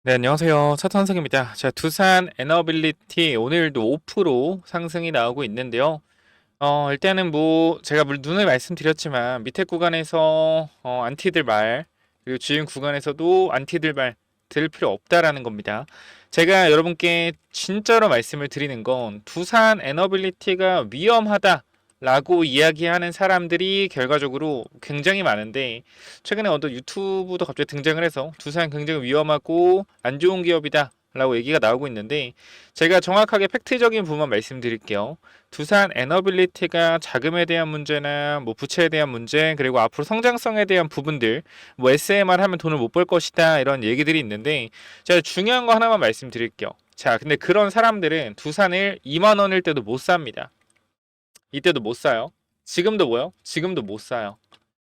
네, 안녕하세요. 차탄석입니다. 자, 두산 에너빌리티 오늘도 5% 상승이 나오고 있는데요. 일단은 제가 눈을 말씀드렸지만 밑에 구간에서 안티들 말, 그리고 주행 구간에서도 안티들 말 들을 필요 없다라는 겁니다. 제가 여러분께 진짜로 말씀을 드리는 건 두산 에너빌리티가 위험하다라고 이야기하는 사람들이 결과적으로 굉장히 많은데, 최근에 어떤 유튜브도 갑자기 등장을 해서 두산 굉장히 위험하고 안 좋은 기업이다 라고 얘기가 나오고 있는데, 제가 정확하게 팩트적인 부분만 말씀드릴게요. 두산 에너빌리티가 자금에 대한 문제나 부채에 대한 문제, 그리고 앞으로 성장성에 대한 부분들, SMR 하면 돈을 못 벌 것이다 이런 얘기들이 있는데, 제가 중요한 거 하나만 말씀드릴게요. 자, 근데 그런 사람들은 두산을 2만 원일 때도 못 삽니다. 이때도 못 사요. 지금도 뭐요? 지금도 못 사요.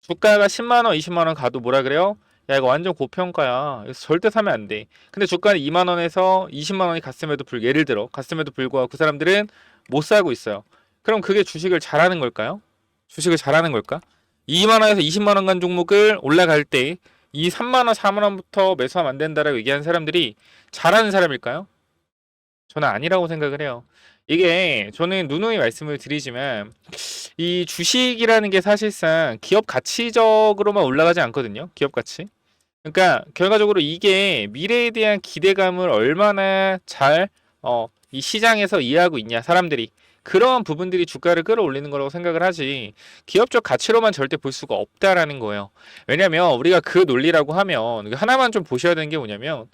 주가가 10만 원, 20만 원 가도 뭐라 그래요? 야, 이거 완전 고평가야. 그래서 절대 사면 안 돼. 근데 주가는 2만 원에서 20만 원이 갔음에도 예를 들어 갔음에도 불구하고 그 사람들은 못 사고 있어요. 그럼 그게 주식을 잘하는 걸까요? 주식을 잘하는 걸까? 2만 원에서 20만 원 간 종목을 올라갈 때 이 3만 원, 4만 원부터 매수하면 안 된다라고 얘기하는 사람들이 잘하는 사람일까요? 저는 아니라고 생각을 해요. 이게 저는 누누이 말씀을 드리지만 이 주식이라는 게 사실상 기업 가치적으로만 올라가지 않거든요. 기업 가치. 그러니까 결과적으로 이게 미래에 대한 기대감을 얼마나 잘 이 시장에서 이해하고 있냐 사람들이, 그러한 부분들이 주가를 끌어올리는 거라고 생각을 하지, 기업적 가치로만 절대 볼 수가 없다라는 거예요. 왜냐면 우리가 그 논리라고 하면 하나만 좀 보셔야 되는 게 뭐냐면,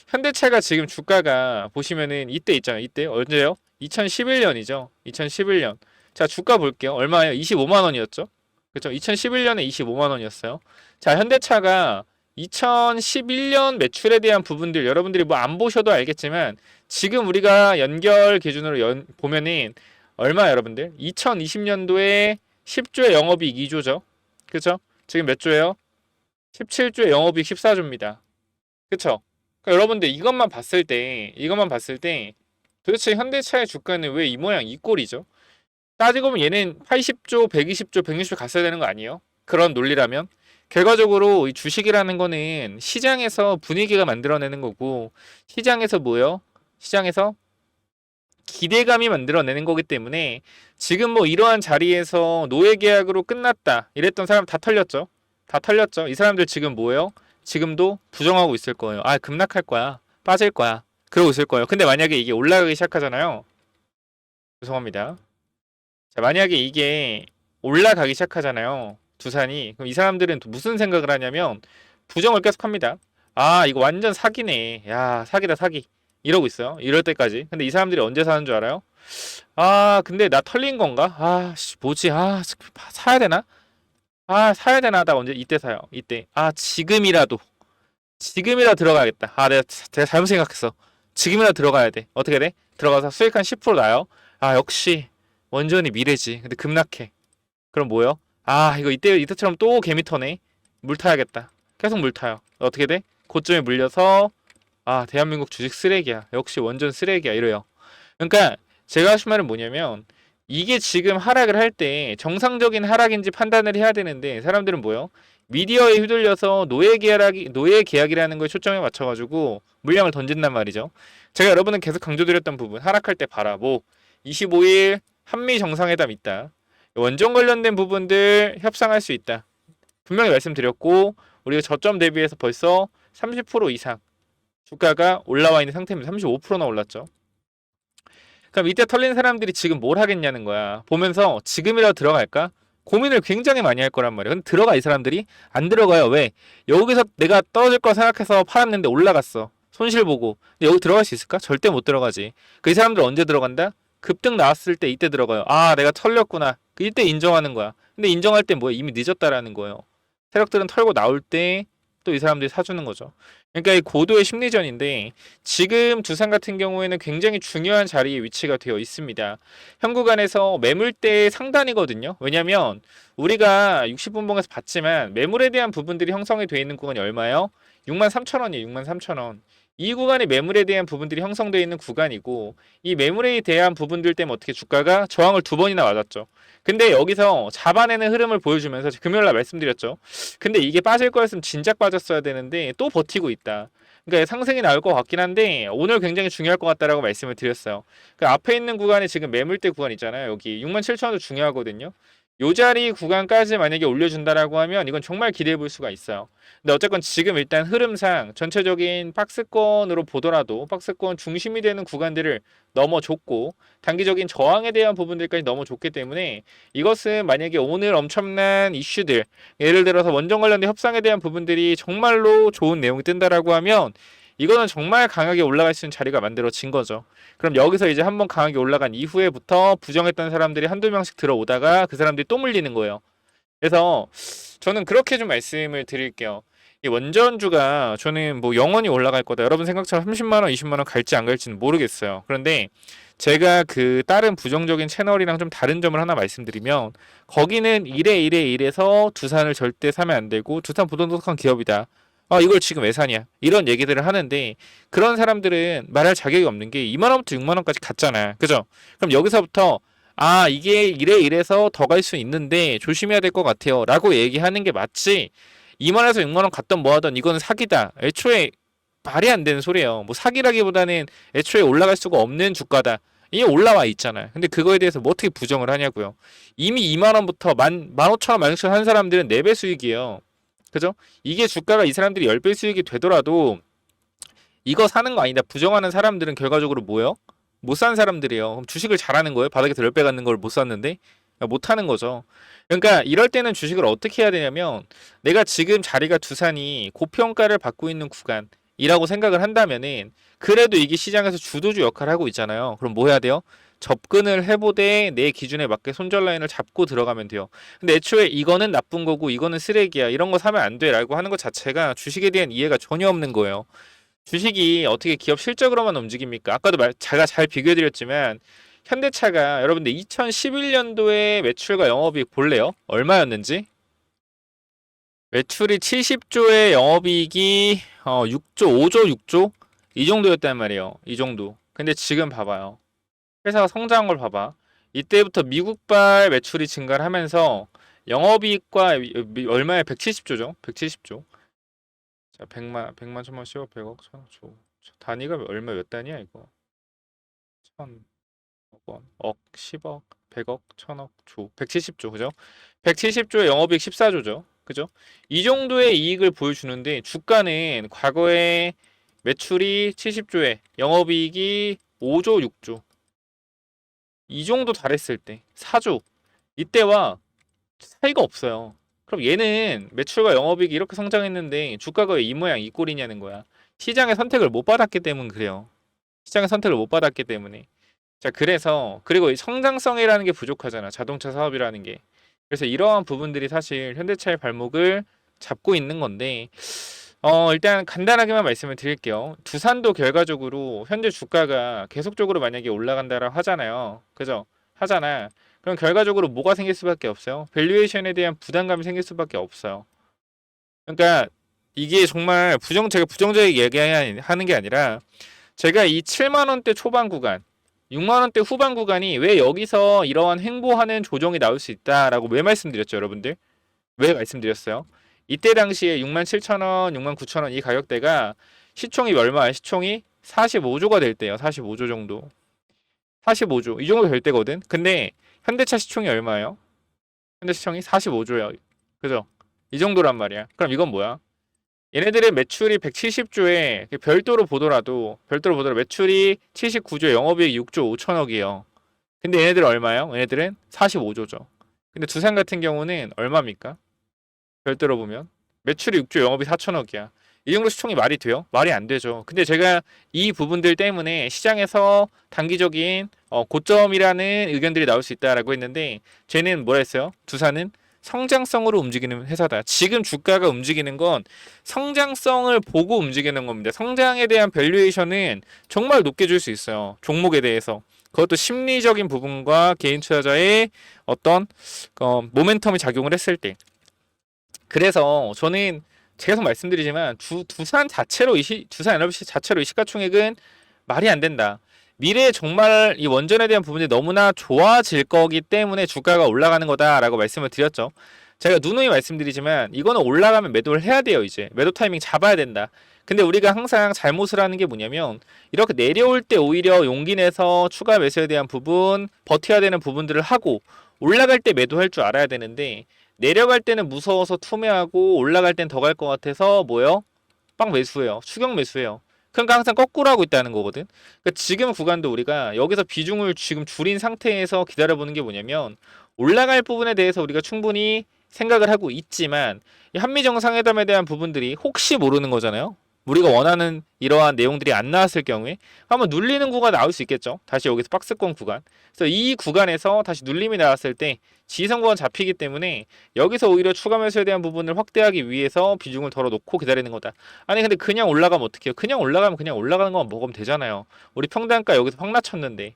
현대차가 지금 주가가 보시면은 이때 있잖아요. 이때 언제요? 2011년이죠. 2011년. 자, 주가 볼게요. 얼마예요? 25만 원이었죠. 그렇죠? 2011년에 25만 원이었어요. 자, 현대차가 2011년 매출에 대한 부분들 여러분들이 안 보셔도 알겠지만, 지금 우리가 연결 기준으로 보면은 얼마 여러분들? 2020년도에 10조의 영업이익 2조죠. 그렇죠? 지금 몇 조예요? 17조의 영업이익 14조입니다. 그렇죠? 그러니까 여러분들 이것만 봤을 때 도대체 현대차의 주가는 왜 이 모양 이 꼴이죠? 따지고 보면 얘는 80조, 120조, 160조 갔어야 되는 거 아니에요? 그런 논리라면. 결과적으로 이 주식이라는 거는 시장에서 분위기가 만들어내는 거고, 시장에서 뭐요? 시장에서 기대감이 만들어내는 거기 때문에, 지금 이러한 자리에서 노예 계약으로 끝났다 이랬던 사람 다 털렸죠. 다 털렸죠. 이 사람들 지금 뭐예요? 지금도 부정하고 있을 거예요. 아, 급락할 거야. 빠질 거야. 그러고 있을 거예요. 근데 만약에 이게 올라가기 시작하잖아요. 죄송합니다. 자, 만약에 이게 올라가기 시작하잖아요. 두산이. 그럼 이 사람들은 또 무슨 생각을 하냐면 부정을 계속합니다. 아, 이거 완전 사기네. 야, 사기다 사기. 이러고 있어요. 이럴 때까지. 근데 이 사람들이 언제 사는 줄 알아요? 아, 근데 나 털린 건가? 아, 뭐지? 아, 사야 되나? 아, 사야 되나? 나 언제 이때 사요. 이때. 아, 지금이라 들어가야겠다. 아, 내가 잘못 생각했어. 지금이라 들어가야 돼. 어떻게 돼? 들어가서 수익 한 10% 나요. 아, 역시 원전이 미래지. 근데 급락해. 그럼 뭐요? 아, 이거 이때처럼 또 개미터네. 물 타야겠다. 계속 물 타요. 어떻게 돼? 고점에 물려서, 아, 대한민국 주식 쓰레기야. 역시 원전 쓰레기야. 이래요. 그러니까 제가 하신 말은 뭐냐면, 이게 지금 하락을 할 때 정상적인 하락인지 판단을 해야 되는데, 사람들은 뭐요? 미디어에 휘둘려서 노예 계약이라는 걸 초점에 맞춰가지고 물량을 던진단 말이죠. 제가 여러분은 계속 강조드렸던 부분, 하락할 때 봐라. 25일 한미 정상회담 있다. 원전 관련된 부분들 협상할 수 있다. 분명히 말씀드렸고, 우리가 저점 대비해서 벌써 30% 이상 주가가 올라와 있는 상태입니다. 35%나 올랐죠. 그럼 이때 털린 사람들이 지금 뭘 하겠냐는 거야. 보면서 지금이라도 들어갈까? 고민을 굉장히 많이 할 거란 말이야. 근데 들어가, 이 사람들이? 안 들어가요. 왜? 여기서 내가 떨어질 거 생각해서 팔았는데 올라갔어. 손실 보고. 근데 여기 들어갈 수 있을까? 절대 못 들어가지. 그 이 사람들 언제 들어간다? 급등 나왔을 때 이때 들어가요. 아, 내가 털렸구나. 그 이때 인정하는 거야. 근데 인정할 때 뭐야? 이미 늦었다라는 거예요. 세력들은 털고 나올 때 또 이 사람들이 사주는 거죠. 그러니까 이 고도의 심리전인데, 지금 두산 같은 경우에는 굉장히 중요한 자리에 위치가 되어 있습니다. 현 구간에서 매물대 상단이거든요. 왜냐면 우리가 60분봉에서 봤지만 매물에 대한 부분들이 형성이 되어 있는 구간이 얼마예요? 63,000원이에요. 63,000원. 이 구간이 매물에 대한 부분들이 형성되어 있는 구간이고, 이 매물에 대한 부분들 때문에 어떻게 주가가 저항을 두 번이나 맞았죠. 근데 여기서 잡아내는 흐름을 보여주면서 금요일날 말씀드렸죠. 근데 이게 빠질 거였으면 진작 빠졌어야 되는데 또 버티고 있다. 그러니까 상승이 나올 것 같긴 한데 오늘 굉장히 중요할 것 같다라고 말씀을 드렸어요. 그 앞에 있는 구간이 지금 매물대 구간 있잖아요. 여기 67,000원도 중요하거든요. 요 자리 구간까지 만약에 올려준다라고 하면 이건 정말 기대해 볼 수가 있어요. 근데 어쨌건 지금 일단 흐름상 전체적인 박스권으로 보더라도 박스권 중심이 되는 구간들을 넘어줬고 단기적인 저항에 대한 부분들까지 넘어줬기 때문에 이것은 만약에 오늘 엄청난 이슈들 예를 들어서 원전 관련된 협상에 대한 부분들이 정말로 좋은 내용이 뜬다라고 하면 이거는 정말 강하게 올라갈 수 있는 자리가 만들어진 거죠. 그럼 여기서 이제 한번 강하게 올라간 이후에부터 부정했던 사람들이 한두 명씩 들어오다가 그 사람들이 또 물리는 거예요. 그래서 저는 그렇게 좀 말씀을 드릴게요. 이 원전주가 저는 뭐 영원히 올라갈 거다. 여러분 생각처럼 30만 원, 20만 원 갈지 안 갈지는 모르겠어요. 그런데 제가 그 다른 부정적인 채널이랑 좀 다른 점을 하나 말씀드리면 거기는 이래서 두산을 절대 사면 안 되고 두산 부동산 기업이다. 이걸 지금 왜 사냐? 이런 얘기들을 하는데 그런 사람들은 말할 자격이 없는 게 2만 원부터 6만 원까지 갔잖아. 그죠? 그럼 여기서부터 이게 이래서 더 갈 수 있는데 조심해야 될 것 같아요. 라고 얘기하는 게 맞지. 2만 원에서 6만 원 갔던 뭐하던 이거는 사기다. 애초에 말이 안 되는 소리예요. 뭐 사기라기보다는 애초에 올라갈 수가 없는 주가다. 이게 올라와 있잖아요. 근데 그거에 대해서 뭐 어떻게 부정을 하냐고요. 이미 2만 원부터 15,000원, 16,000원 한 사람들은 4배 수익이에요. 그죠? 이게 주가가 이 사람들이 10배 수익이 되더라도 이거 사는 거 아니다. 부정하는 사람들은 결과적으로 뭐예요? 못 산 사람들이에요. 그럼 주식을 잘하는 거예요? 바닥에서 10배 갖는 걸 못 샀는데? 못 하는 거죠. 그러니까 이럴 때는 주식을 어떻게 해야 되냐면 내가 지금 자리가 두산이 고평가를 받고 있는 구간이라고 생각을 한다면은 그래도 이게 시장에서 주도주 역할을 하고 있잖아요. 그럼 뭐 해야 돼요? 접근을 해보되 내 기준에 맞게 손절 라인을 잡고 들어가면 돼요. 근데 애초에 이거는 나쁜 거고 이거는 쓰레기야. 이런 거 사면 안 돼. 라고 하는 것 자체가 주식에 대한 이해가 전혀 없는 거예요. 주식이 어떻게 기업 실적으로만 움직입니까? 아까도 제가 잘 비교해드렸지만 현대차가 여러분들 2011년도에 매출과 영업이익 볼래요? 얼마였는지? 매출이 70조에 영업이익이 6조, 5조, 6조? 이 정도였단 말이에요. 이 정도. 근데 지금 봐봐요. 회사가 성장한 걸 봐봐. 이때부터 미국발 매출이 증가를 하면서 영업이익과 얼마에 170조죠? 170조. 자, 100만, 천만, 10억, 100억, 1000억, 조. 단위가 얼마 몇 단위야 이거? 1000억 원, 억, 10억, 100억, 1000억, 조. 170조, 그죠? 170조에 영업이익 14조죠. 그죠? 이 정도의 이익을 보여주는데 주가는 과거에 매출이 70조에 영업이익이 5조, 6조. 이 정도 달했을 때 4조. 이때와 차이가 없어요. 그럼 얘는 매출과 영업이익이 이렇게 성장했는데 주가가 왜 이 모양 이 꼴이냐는 거야. 시장의 선택을 못 받았기 때문에 그래요. 시장의 선택을 못 받았기 때문에. 자, 그래서 그리고 이 성장성이라는 게 부족하잖아. 자동차 사업이라는 게. 그래서 이러한 부분들이 사실 현대차의 발목을 잡고 있는 건데 일단 간단하게만 말씀을 드릴게요. 두산도 결과적으로 현재 주가가 계속적으로 만약에 올라간다라고 하잖아요. 그죠? 하잖아. 그럼 결과적으로 뭐가 생길 수밖에 없어요? 밸류에이션에 대한 부담감이 생길 수밖에 없어요. 그러니까 이게 정말 제가 부정적이게 얘기하는 게 아니라 제가 이 7만 원대 초반 구간, 6만 원대 후반 구간이 왜 여기서 이러한 횡보하는 조정이 나올 수 있다라고 왜 말씀드렸죠, 여러분들? 왜 말씀드렸어요? 이때 당시에 6만 7천 원, 6만 9천 원 이 가격대가 시총이 얼마야? 시총이 45조가 될 때요. 45조 정도. 45조. 이 정도 될 때거든. 근데 현대차 시총이 얼마예요? 현대 시총이 45조예요. 그죠? 이 정도란 말이야. 그럼 이건 뭐야? 얘네들의 매출이 170조에 별도로 보더라도 매출이 79조, 영업이익 6조 5천억이에요. 근데 얘네들 얼마예요? 얘네들은 45조죠. 근데 두산 같은 경우는 얼마입니까? 별도로 보면 매출이 6조, 영업이 4천억이야. 이 정도 시총이 말이 돼요? 말이 안 되죠. 근데 제가 이 부분들 때문에 시장에서 단기적인 고점이라는 의견들이 나올 수 있다라고 했는데 쟤는 뭐라 했어요? 두산은 성장성으로 움직이는 회사다. 지금 주가가 움직이는 건 성장성을 보고 움직이는 겁니다. 성장에 대한 밸류에이션은 정말 높게 줄 수 있어요. 종목에 대해서. 그것도 심리적인 부분과 개인 투자자의 어떤 모멘텀이 작용을 했을 때. 그래서 저는 계속 말씀드리지만 두산 에너비시 자체로 이 시가총액은 말이 안 된다. 미래에 정말 이 원전에 대한 부분이 너무나 좋아질 거기 때문에 주가가 올라가는 거다라고 말씀을 드렸죠. 제가 누누이 말씀드리지만 이거는 올라가면 매도를 해야 돼요. 이제 매도 타이밍 잡아야 된다. 근데 우리가 항상 잘못을 하는 게 뭐냐면 이렇게 내려올 때 오히려 용기 내서 추가 매수에 대한 부분, 버텨야 되는 부분들을 하고 올라갈 때 매도할 줄 알아야 되는데 내려갈 때는 무서워서 투매하고 올라갈 땐 더 갈 것 같아서 뭐요? 빵 매수해요. 추격 매수해요. 그러니까 항상 거꾸로 하고 있다는 거거든. 그러니까 지금 구간도 우리가 여기서 비중을 지금 줄인 상태에서 기다려보는 게 뭐냐면 올라갈 부분에 대해서 우리가 충분히 생각을 하고 있지만 이 한미 정상회담에 대한 부분들이 혹시 모르는 거잖아요. 우리가 원하는 이러한 내용들이 안 나왔을 경우에 한번 눌리는 구간 나올 수 있겠죠. 다시 여기서 박스권 구간. 그래서 이 구간에서 다시 눌림이 나왔을 때 지지선 구간 잡히기 때문에 여기서 오히려 추가 매수에 대한 부분을 확대하기 위해서 비중을 덜어놓고 기다리는 거다. 아니 근데 그냥 올라가면 어떡해요? 그냥 올라가면 그냥 올라가는 것만 먹으면 되잖아요. 우리 평단가 여기서 확 낮췄는데.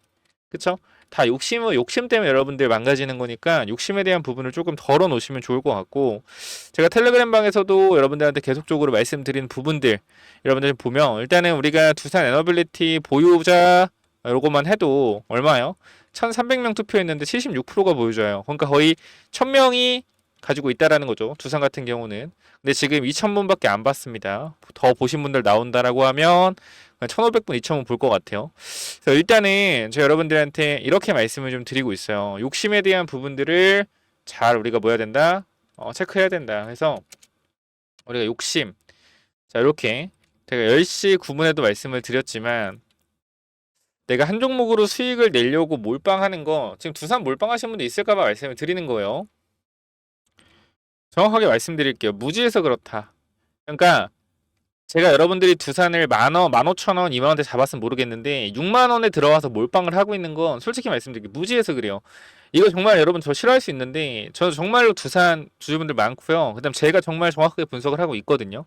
그쵸? 다 욕심 때문에 여러분들 망가지는 거니까 욕심에 대한 부분을 조금 덜어 놓으시면 좋을 것 같고 제가 텔레그램 방에서도 여러분들한테 계속적으로 말씀드린 부분들 여러분들 보면 일단은 우리가 두산 에너빌리티 보유자 요거만 해도 얼마예요? 1300명 투표했는데 76%가 보유자예요. 그러니까 거의 1000명이 가지고 있다라는 거죠. 두산 같은 경우는. 근데 지금 2000분밖에 안 봤습니다. 더 보신 분들 나온다라고 하면 1500분, 2000분 볼 것 같아요. 그래서 일단은 제가 여러분들한테 이렇게 말씀을 좀 드리고 있어요. 욕심에 대한 부분들을 잘 우리가 뭐 해야 된다? 체크해야 된다. 그래서 우리가 욕심. 자, 이렇게 제가 10시 9분에도 말씀을 드렸지만 내가 한 종목으로 수익을 내려고 몰빵하는 거 지금 두산 몰빵하신 분도 있을까봐 말씀을 드리는 거예요. 정확하게 말씀드릴게요. 무지해서 그렇다. 그러니까 제가 여러분들이 두산을 10,000원, 15,000원, 20,000원대 잡았으면 모르겠는데 6만원에 들어와서 몰빵을 하고 있는 건 솔직히 말씀드릴게요. 무지해서 그래요. 이거 정말 여러분 저 싫어할 수 있는데 저는 정말로 두산 주주분들 많고요. 그다음 제가 정말 정확하게 분석을 하고 있거든요.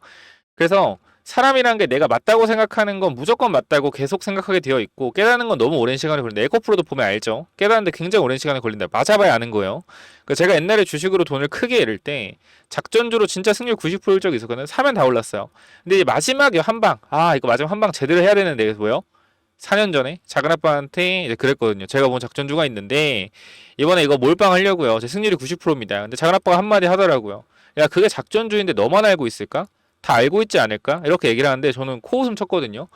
그래서 사람이란 게 내가 맞다고 생각하는 건 무조건 맞다고 계속 생각하게 되어 있고 깨닫는 건 너무 오랜 시간이 걸린다. 에코프로도 보면 알죠. 깨닫는데 굉장히 오랜 시간이 걸린다. 맞아봐야 아는 거예요. 그러니까 제가 옛날에 주식으로 돈을 크게 잃을 때 작전주로 진짜 승률 90%일 적이 있었거든요. 사면 다 올랐어요. 근데 이제 마지막에 한 방, 이거 마지막 한 방 제대로 해야 되는데 이게 뭐요? 4년 전에 작은 아빠한테 이제 그랬거든요. 제가 본 작전주가 있는데 이번에 이거 몰빵 하려고요. 제 승률이 90%입니다. 근데 작은 아빠가 한마디 하더라고요. 야, 그게 작전주인데 너만 알고 있을까? 다 알고 있지 않을까? 이렇게 얘기를 하는데 저는 코웃음 쳤거든요.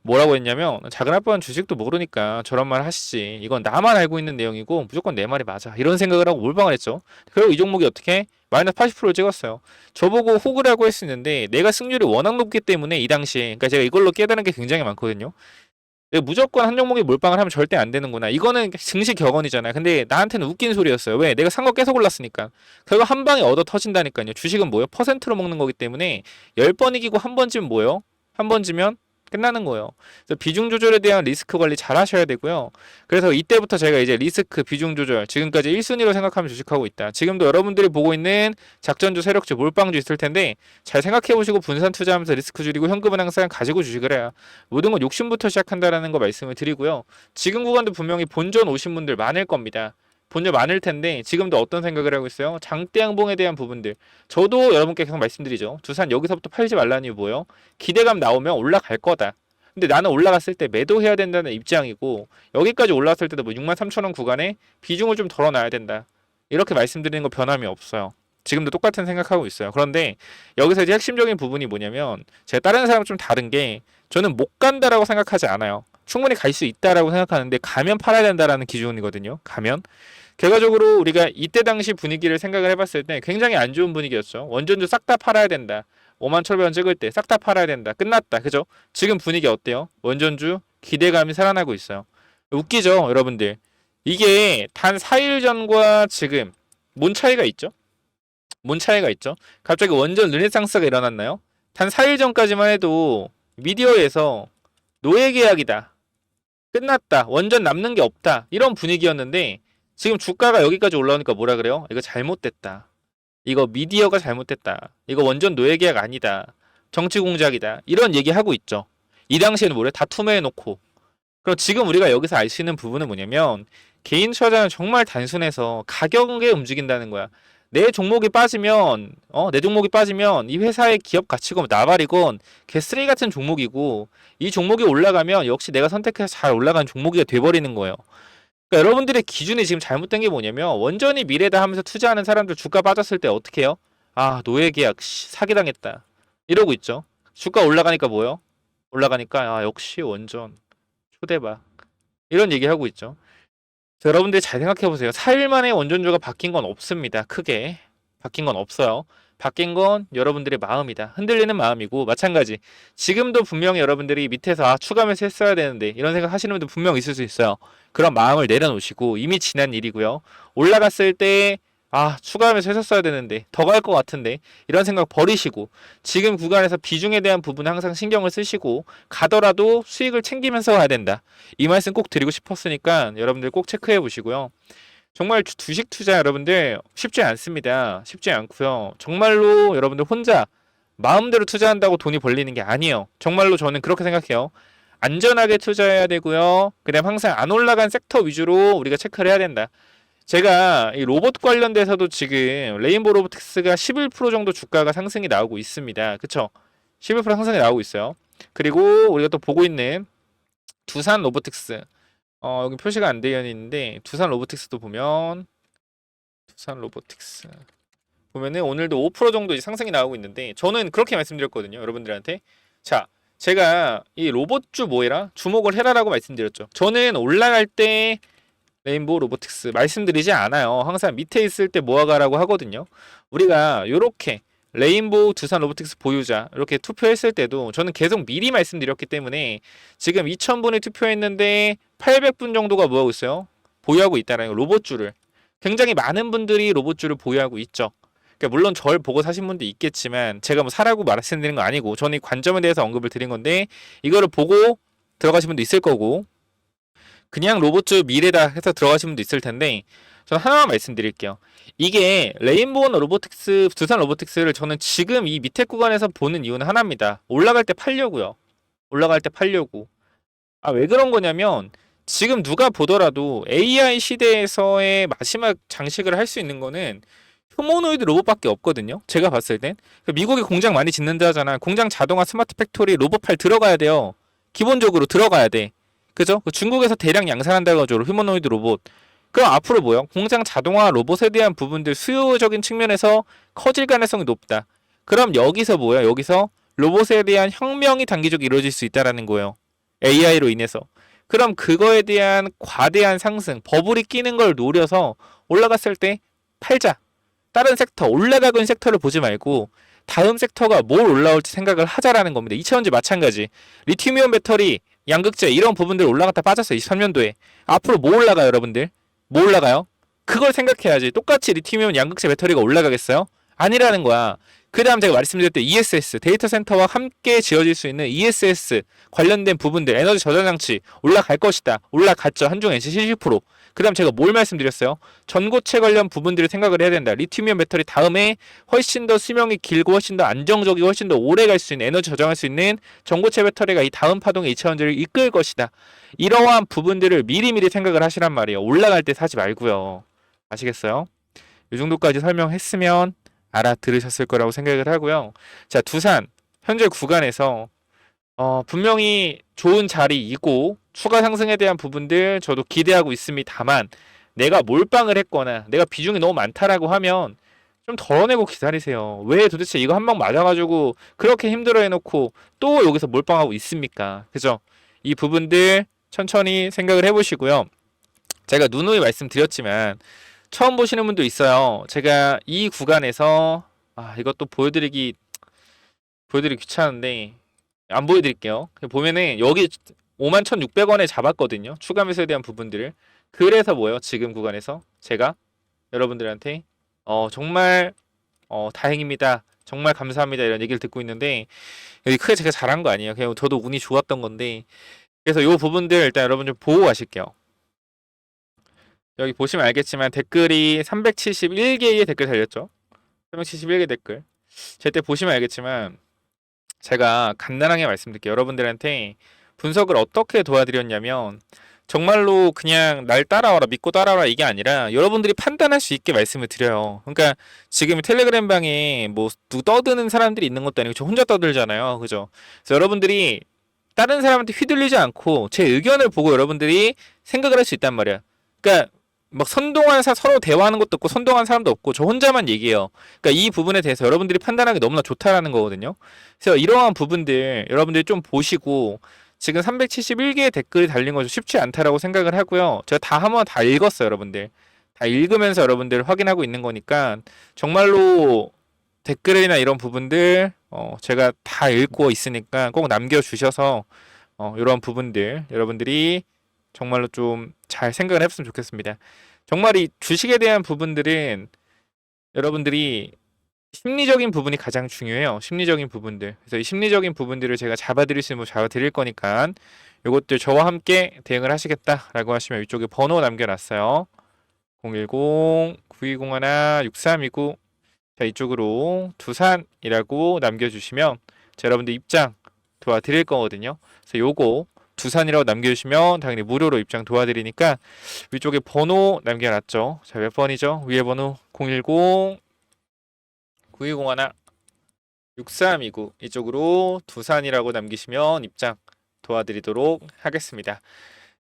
뭐라고 했냐면 작은 아빠는 주식도 모르니까 저런 말 하시지. 이건 나만 알고 있는 내용이고 무조건 내 말이 맞아. 이런 생각을 하고 몰빵을 했죠. 그리고 이 종목이 어떻게 마이너스 80%를 찍었어요. 저보고 호구라고 했었는데 내가 승률이 워낙 높기 때문에 이 당시에 그러니까 제가 이걸로 깨달은 게 굉장히 많거든요. 내가 무조건 한 종목에 몰빵을 하면 절대 안 되는구나. 이거는 증시 격언이잖아요. 근데 나한테는 웃긴 소리였어요. 왜? 내가 산 거 계속 올랐으니까. 결국 한 방에 얻어 터진다니까요. 주식은 뭐예요? 퍼센트로 먹는 거기 때문에 10번 이기고 한 번 지면 뭐예요? 한 번 지면 끝나는 거예요. 그래서 비중 조절에 대한 리스크 관리 잘 하셔야 되고요. 그래서 이때부터 제가 이제 리스크 비중 조절 지금까지 1순위로 생각하면 주식하고 있다. 지금도 여러분들이 보고 있는 작전주, 세력주, 몰빵주 있을 텐데 잘 생각해 보시고 분산 투자하면서 리스크 줄이고 현금은 항상 가지고 주식을 해야 모든 건 욕심부터 시작한다라는 거 말씀을 드리고요. 지금 구간도 분명히 본전 오신 분들 많을 겁니다. 본전 많을 텐데 지금도 어떤 생각을 하고 있어요? 장대 양봉에 대한 부분들. 저도 여러분께 계속 말씀드리죠. 두산 여기서부터 팔지 말라는 이유 뭐예요? 기대감 나오면 올라갈 거다. 근데 나는 올라갔을 때 매도해야 된다는 입장이고 여기까지 올라왔을 때도 뭐 63,000원 구간에 비중을 좀 덜어놔야 된다. 이렇게 말씀드리는 거 변함이 없어요. 지금도 똑같은 생각하고 있어요. 그런데 여기서 이제 핵심적인 부분이 뭐냐면 제가 다른 사람은 좀 다른 게 저는 못 간다라고 생각하지 않아요. 충분히 갈 수 있다라고 생각하는데 가면 팔아야 된다라는 기준이거든요. 가면. 결과적으로 우리가 이때 당시 분위기를 생각을 해봤을 때 굉장히 안 좋은 분위기였죠. 원전주 싹 다 팔아야 된다. 51,000원 찍을 때 싹 다 팔아야 된다. 끝났다. 그죠? 지금 분위기 어때요? 원전주 기대감이 살아나고 있어요. 웃기죠, 여러분들. 이게 단 4일 전과 지금 뭔 차이가 있죠? 뭔 차이가 있죠? 갑자기 원전 르네상스가 일어났나요? 단 4일 전까지만 해도 미디어에서 노예 계약이다. 끝났다. 원전 남는 게 없다. 이런 분위기였는데 지금 주가가 여기까지 올라오니까 뭐라 그래요? 이거 잘못됐다. 이거 미디어가 잘못됐다. 이거 원전 노예 계약 아니다. 정치 공작이다. 이런 얘기하고 있죠. 이 당시에는 뭐래? 다 투매해놓고. 그럼 지금 우리가 여기서 알 수 있는 부분은 뭐냐면 개인 투자자는 정말 단순해서 가격에 움직인다는 거야. 내 종목이 빠지면 이 회사의 기업 가치건 나발이건 개쓰레기 같은 종목이고 이 종목이 올라가면 역시 내가 선택해서 잘 올라간 종목이 돼버리는 거예요. 그러니까 여러분들의 기준이 지금 잘못된 게 뭐냐면 원전이 미래다 하면서 투자하는 사람들 주가 빠졌을 때 어떻게 해요? 노예 계약 사기당했다. 이러고 있죠. 주가 올라가니까 뭐요? 올라가니까 아 역시 원전 초대박 이런 얘기하고 있죠. 자, 여러분들 잘 생각해 보세요. 4일 만에 원전주가 바뀐 건 없습니다. 크게 바뀐 건 없어요. 바뀐 건 여러분들의 마음이다. 흔들리는 마음이고 마찬가지. 지금도 분명히 여러분들이 밑에서 아 추가 매수 했어야 되는데 이런 생각 하시는 분들 분명 있을 수 있어요. 그런 마음을 내려놓으시고 이미 지난 일이고요. 올라갔을 때 아 추가 매수 했었어야 되는데 더 갈 것 같은데 이런 생각 버리시고 지금 구간에서 비중에 대한 부분은 항상 신경을 쓰시고 가더라도 수익을 챙기면서 가야 된다. 이 말씀 꼭 드리고 싶었으니까 여러분들 꼭 체크해 보시고요. 정말 주식 투자 여러분들 쉽지 않습니다. 쉽지 않고요. 정말로 여러분들 혼자 마음대로 투자한다고 돈이 벌리는 게 아니에요. 정말로 저는 그렇게 생각해요. 안전하게 투자해야 되고요. 그다음 항상 안 올라간 섹터 위주로 우리가 체크를 해야 된다. 제가 이 로봇 관련돼서도 지금 레인보우 로보틱스가 11% 정도 주가가 상승이 나오고 있습니다. 그쵸? 11% 상승이 나오고 있어요. 그리고 우리가 또 보고 있는 두산 로보틱스 여기 표시가 안 되어 있는데 두산 로보틱스도 보면 두산 로보틱스 보면은 오늘도 5% 정도 이제 상승이 나오고 있는데 저는 그렇게 말씀드렸거든요. 여러분들한테 자 제가 이 로봇주 뭐해라 주목을 해라라고 말씀드렸죠. 저는 올라갈 때 레인보우 로보틱스 말씀드리지 않아요. 항상 밑에 있을 때 모아가라고 하거든요. 우리가 요렇게 레인보우 두산 로보틱스 보유자 이렇게 투표했을 때도 저는 계속 미리 말씀드렸기 때문에 지금 2,000분이 투표했는데 800분 정도가 뭐하고 있어요? 보유하고 있다는 거 로봇주를 굉장히 많은 분들이 로봇주를 보유하고 있죠. 그러니까 물론 절 보고 사신 분도 있겠지만 제가 뭐 사라고 말씀드리는 거 아니고 저는 이 관점에 대해서 언급을 드린 건데 이거를 보고 들어가신 분도 있을 거고 그냥 로봇주 미래다 해서 들어가신 분도 있을 텐데 저는 하나만 말씀드릴게요. 이게 레인보우 로보틱스, 두산 로보틱스를 저는 지금 이 밑에 구간에서 보는 이유는 하나입니다. 올라갈 때 팔려고요. 올라갈 때 팔려고. 아, 왜 그런 거냐면 지금 누가 보더라도 AI 시대에서의 마지막 장식을 할 수 있는 거는 휴머노이드 로봇밖에 없거든요. 제가 봤을 땐. 미국이 공장 많이 짓는다 하잖아. 공장 자동화 스마트 팩토리 로봇 팔 들어가야 돼요. 기본적으로 들어가야 돼. 그죠? 중국에서 대량 양산한다고 하죠. 휴머노이드 로봇. 그럼 앞으로 뭐요? 공장 자동화 로봇에 대한 부분들 수요적인 측면에서 커질 가능성이 높다. 그럼 여기서 뭐야? 여기서 로봇에 대한 혁명이 단기적으로 이루어질 수 있다라는 거예요. AI로 인해서. 그럼 그거에 대한 과대한 상승, 버블이 끼는 걸 노려서 올라갔을 때 팔자. 다른 섹터, 올라가는 섹터를 보지 말고 다음 섹터가 뭘 올라올지 생각을 하자라는 겁니다. 2000년제 마찬가지. 리튬이온 배터리, 양극재 이런 부분들 올라갔다 빠졌어요. 23년도에. 앞으로 뭐 올라가요, 여러분들? 뭐 올라가요? 그걸 생각해야지. 똑같이 리튬이온 양극재 배터리가 올라가겠어요? 아니라는 거야. 그 다음 제가 말씀드렸던 ESS, 데이터 센터와 함께 지어질 수 있는 ESS 관련된 부분들, 에너지 저장 장치 올라갈 것이다. 올라갔죠. 한중 NC 70%. 그 다음 제가 뭘 말씀드렸어요? 전고체 관련 부분들을 생각을 해야 된다. 리튬이온 배터리 다음에 훨씬 더 수명이 길고 훨씬 더 안정적이고 훨씬 더 오래 갈 수 있는 에너지 저장할 수 있는 전고체 배터리가 이 다음 파동의 2차원지를 이끌 것이다. 이러한 부분들을 미리미리 생각을 하시란 말이에요. 올라갈 때 사지 말고요. 아시겠어요? 이 정도까지 설명했으면 알아들으셨을 거라고 생각을 하고요. 자, 두산 현재 구간에서 분명히 좋은 자리이고 추가 상승에 대한 부분들 저도 기대하고 있습니다만 내가 몰빵을 했거나 내가 비중이 너무 많다라고 하면 좀 덜어내고 기다리세요. 왜 도대체 이거 한 방 맞아가지고 그렇게 힘들어 해놓고 또 여기서 몰빵하고 있습니까? 그죠? 이 부분들 천천히 생각을 해보시고요. 제가 누누이 말씀드렸지만 처음 보시는 분도 있어요. 제가 이 구간에서 이것도 보여드리기 귀찮은데 안 보여드릴게요. 보면은 여기 51,600원에 잡았거든요. 추가 매수에 대한 부분들을. 그래서 뭐예요? 지금 구간에서 제가 여러분들한테 정말 다행입니다. 정말 감사합니다. 이런 얘기를 듣고 있는데 여기 크게 제가 잘한 거 아니에요. 그냥 저도 운이 좋았던 건데 그래서 이 부분들 일단 여러분 좀 보고 가실게요. 여기 보시면 알겠지만 댓글이 371개의 댓글 달렸죠. 371개 댓글. 제때 보시면 알겠지만 제가 간단하게 말씀드릴게요. 여러분들한테 분석을 어떻게 도와드렸냐면 정말로 그냥 날 따라와라 믿고 따라와라 이게 아니라 여러분들이 판단할 수 있게 말씀을 드려요. 그러니까 지금 텔레그램 방에 뭐 떠드는 사람들이 있는 것도 아니고 저 혼자 떠들잖아요. 그죠? 그래서 여러분들이 다른 사람한테 휘둘리지 않고 제 의견을 보고 여러분들이 생각을 할 수 있단 말이야. 그러니까 막 서로 대화하는 것도 없고 선동한 사람도 없고 저 혼자만 얘기해요. 그러니까 이 부분에 대해서 여러분들이 판단하기 너무나 좋다라는 거거든요. 그래서 이러한 부분들 여러분들이 좀 보시고 지금 371개의 댓글이 달린 거 쉽지 않다라고 생각을 하고요. 제가 다 한번 다 읽었어요, 여러분들. 다 읽으면서 여러분들 확인하고 있는 거니까 정말로 댓글이나 이런 부분들 제가 다 읽고 있으니까 꼭 남겨주셔서 이런 부분들 여러분들이 정말로 좀 잘 생각을 해봤으면 좋겠습니다. 정말 이 주식에 대한 부분들은 여러분들이 심리적인 부분이 가장 중요해요. 심리적인 부분들. 그래서 이 심리적인 부분들을 제가 잡아드릴 수 있는 거 잡아드릴 거니까 이것들 저와 함께 대응을 하시겠다라고 하시면 이쪽에 번호 남겨놨어요. 010-9201-6329. 자, 이쪽으로 두산이라고 남겨주시면 여러분들 입장 도와드릴 거거든요. 그래서 요거 두산이라고 남겨주시면 당연히 무료로 입장 도와드리니까 위쪽에 번호 남겨놨죠. 자, 몇 번이죠? 위에 번호 010-9201-6329 이쪽으로 두산이라고 남기시면 입장 도와드리도록 하겠습니다.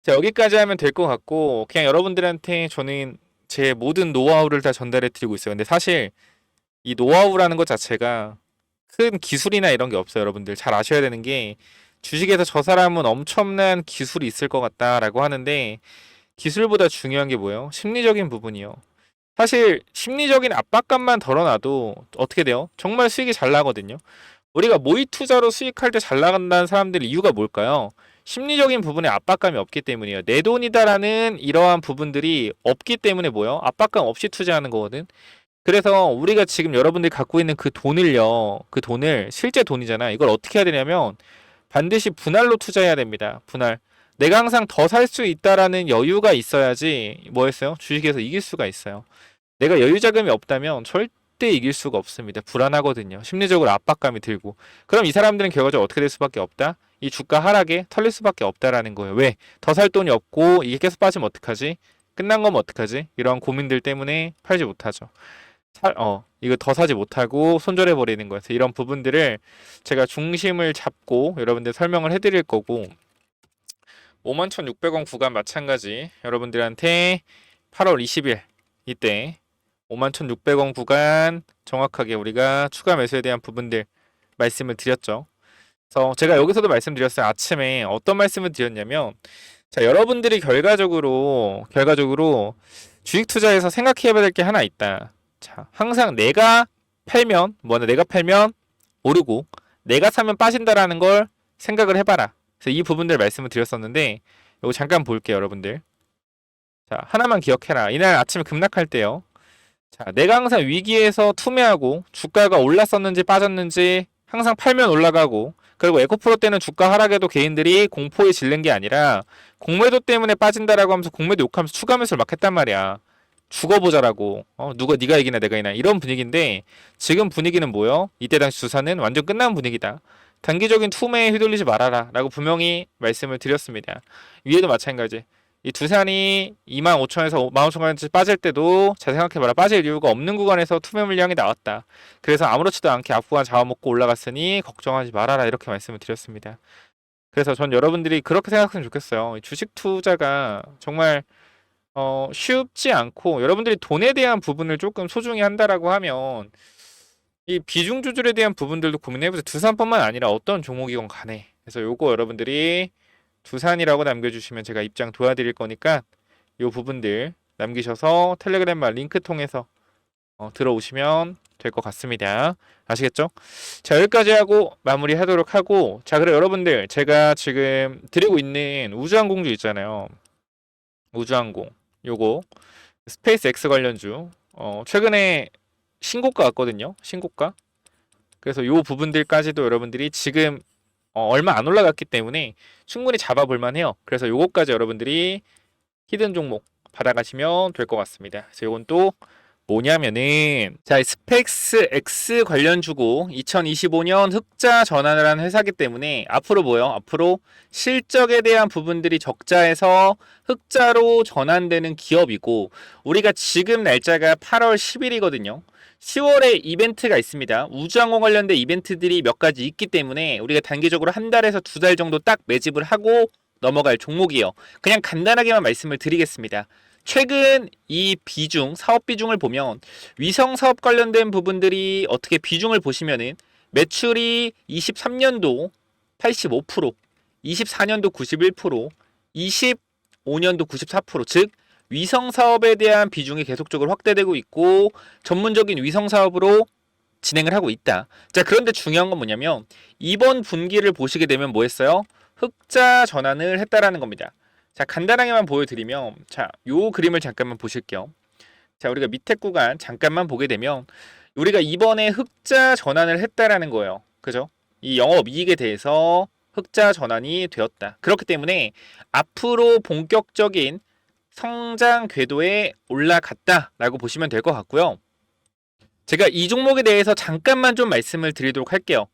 자, 여기까지 하면 될 것 같고 그냥 여러분들한테 저는 제 모든 노하우를 다 전달해 드리고 있어요. 근데 사실 이 노하우라는 것 자체가 큰 기술이나 이런 게 없어요. 여러분들 잘 아셔야 되는 게 주식에서 저 사람은 엄청난 기술이 있을 것 같다라고 하는데 기술보다 중요한 게 뭐예요? 심리적인 부분이요. 사실 심리적인 압박감만 덜어놔도 어떻게 돼요? 정말 수익이 잘 나거든요. 우리가 모의 투자로 수익할 때 잘 나간다는 사람들 이유가 뭘까요? 심리적인 부분에 압박감이 없기 때문이에요. 내 돈이다라는 이러한 부분들이 없기 때문에 뭐예요? 압박감 없이 투자하는 거거든. 그래서 우리가 지금 여러분들이 갖고 있는 그 돈을요, 그 돈을 실제 돈이잖아. 이걸 어떻게 해야 되냐면 반드시 분할로 투자해야 됩니다. 분할. 내가 항상 더 살 수 있다라는 여유가 있어야지 뭐였어요? 주식에서 이길 수가 있어요. 내가 여유 자금이 없다면 절대 이길 수가 없습니다. 불안하거든요. 심리적으로 압박감이 들고. 그럼 이 사람들은 결과적으로 어떻게 될 수밖에 없다? 이 주가 하락에 털릴 수밖에 없다라는 거예요. 왜? 더 살 돈이 없고 이게 계속 빠지면 어떡하지? 끝난 거면 어떡하지? 이런 고민들 때문에 팔지 못하죠. 이거 더 사지 못하고 손절해 버리는 거예요. 이런 부분들을 제가 중심을 잡고 여러분들 설명을 해드릴 거고 51,600원 구간 마찬가지 여러분들한테 8월 20일 이때 51,600원 구간 정확하게 우리가 추가 매수에 대한 부분들 말씀을 드렸죠. 그래서 제가 여기서도 말씀드렸어요. 아침에 어떤 말씀을 드렸냐면 자, 여러분들이 결과적으로 주식 투자에서 생각해야 될 게 하나 있다. 자, 항상 내가 팔면 오르고 내가 사면 빠진다라는 걸 생각을 해봐라. 그래서 이 부분들 말씀을 드렸었는데 이거 잠깐 볼게요, 여러분들. 자, 하나만 기억해라. 이날 아침에 급락할 때요. 자, 내가 항상 위기에서 투매하고 주가가 올랐었는지 빠졌는지 항상 팔면 올라가고 그리고 에코프로 때는 주가 하락에도 개인들이 공포에 질린 게 아니라 공매도 때문에 빠진다라고 하면서 공매도 욕하면서 추가 매수를 막 했단 말이야. 죽어보자라고. 누가 네가 이기나 내가 이기나 이런 분위기인데 지금 분위기는 뭐요? 이때 당시 주사는 완전 끝난 분위기다. 단기적인 투매에 휘둘리지 말아라 라고 분명히 말씀을 드렸습니다. 위에도 마찬가지. 이 두산이 25,000에서 15,000원까지 빠질 때도 잘 생각해봐라. 빠질 이유가 없는 구간에서 투매 물량이 나왔다. 그래서 아무렇지도 않게 앞구간 잡아먹고 올라갔으니 걱정하지 말아라 이렇게 말씀을 드렸습니다. 그래서 전 여러분들이 그렇게 생각하면 좋겠어요. 주식 투자가 정말 쉽지 않고 여러분들이 돈에 대한 부분을 조금 소중히 한다라고 하면 이 비중 조절에 대한 부분들도 고민해보세요. 두산뿐만 아니라 어떤 종목이건 간에. 그래서 요거 여러분들이 두산이라고 남겨주시면 제가 입장 도와드릴 거니까 요 부분들 남기셔서 텔레그램 링크 통해서 들어오시면 될 것 같습니다. 아시겠죠? 자, 여기까지 하고 마무리하도록 하고 자, 그래 여러분들 제가 지금 드리고 있는 우주항공주 있잖아요. 우주항공 요거 스페이스 X 관련주 최근에 신고가 왔거든요. 신고가. 그래서 요 부분들까지도 여러분들이 지금 얼마 안 올라갔기 때문에 충분히 잡아볼 만해요. 그래서 요거까지 여러분들이 히든 종목 받아가시면 될 것 같습니다. 그래서 요건 또 뭐냐면은 자, 스펙스 X 관련주고 2025년 흑자 전환을 한 회사기 때문에 앞으로 뭐요? 앞으로 실적에 대한 부분들이 적자에서 흑자로 전환되는 기업이고 우리가 지금 날짜가 8월 10일이거든요. 10월에 이벤트가 있습니다. 우주항공 관련된 이벤트들이 몇 가지 있기 때문에 우리가 단기적으로 한 달에서 두 달 정도 딱 매집을 하고 넘어갈 종목이에요. 그냥 간단하게만 말씀을 드리겠습니다. 최근 이 비중, 사업 비중을 보면 위성 사업 관련된 부분들이 어떻게 비중을 보시면은 매출이 23년도 85%, 24년도 91%, 25년도 94%, 즉 위성 사업에 대한 비중이 계속적으로 확대되고 있고 전문적인 위성 사업으로 진행을 하고 있다. 자, 그런데 중요한 건 뭐냐면 이번 분기를 보시게 되면 뭐 했어요? 흑자 전환을 했다라는 겁니다. 자, 간단하게만 보여드리면 자, 요 그림을 잠깐만 보실게요. 자, 우리가 밑에 구간 잠깐만 보게 되면 우리가 이번에 흑자 전환을 했다라는 거예요. 그죠? 이 영업이익에 대해서 흑자 전환이 되었다. 그렇기 때문에 앞으로 본격적인 성장 궤도에 올라갔다라고 보시면 될 것 같고요. 제가 이 종목에 대해서 잠깐만 좀 말씀을 드리도록 할게요.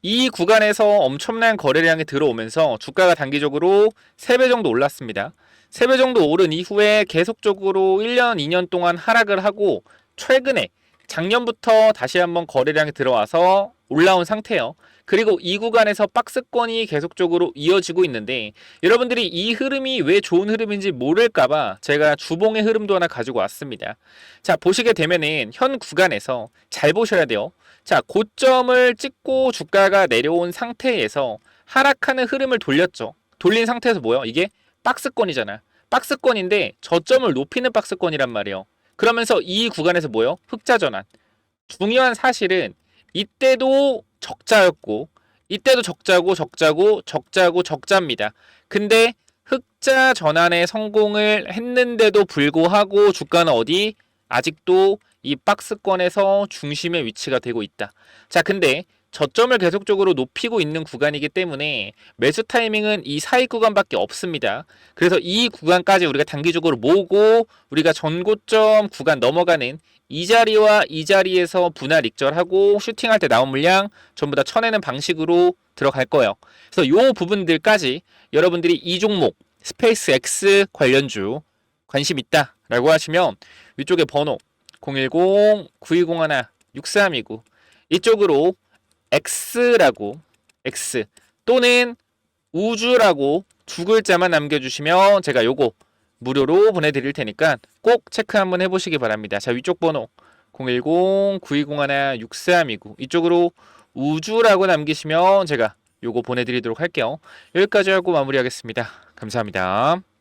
이 구간에서 엄청난 거래량이 들어오면서 주가가 단기적으로 3배 정도 올랐습니다. 3배 정도 오른 이후에 계속적으로 1년, 2년 동안 하락을 하고 최근에 작년부터 다시 한번 거래량이 들어와서 올라온 상태예요. 그리고 이 구간에서 박스권이 계속적으로 이어지고 있는데 여러분들이 이 흐름이 왜 좋은 흐름인지 모를까봐 제가 주봉의 흐름도 하나 가지고 왔습니다. 자, 보시게 되면은 현 구간에서 잘 보셔야 돼요. 자, 고점을 찍고 주가가 내려온 상태에서 하락하는 흐름을 돌렸죠. 돌린 상태에서 뭐예요? 이게 박스권이잖아. 박스권인데 저점을 높이는 박스권이란 말이에요. 그러면서 이 구간에서 뭐예요? 흑자 전환. 중요한 사실은 이때도 적자였고 이때도 적자고 적자입니다. 근데 흑자 전환에 성공을 했는데도 불구하고 주가는 어디? 아직도 이 박스권에서 중심의 위치가 되고 있다. 자, 근데 저점을 계속적으로 높이고 있는 구간이기 때문에 매수 타이밍은 이 사이 구간밖에 없습니다. 그래서 이 구간까지 우리가 단기적으로 모으고 우리가 전고점 구간 넘어가는 이 자리와 이 자리에서 분할 익절하고 슈팅할 때 나온 물량 전부 다 쳐내는 방식으로 들어갈 거예요. 그래서 요 부분들까지 여러분들이 이 종목 스페이스 X 관련주 관심 있다라고 하시면 위쪽에 번호 010-9201-6329 이쪽으로 X라고 X 또는 우주라고 두 글자만 남겨주시면 제가 요거 무료로 보내드릴 테니까 꼭 체크 한번 해보시기 바랍니다. 자, 위쪽 번호 010-9201-6329 이쪽으로 우주라고 남기시면 제가 요거 보내드리도록 할게요. 여기까지 하고 마무리하겠습니다. 감사합니다.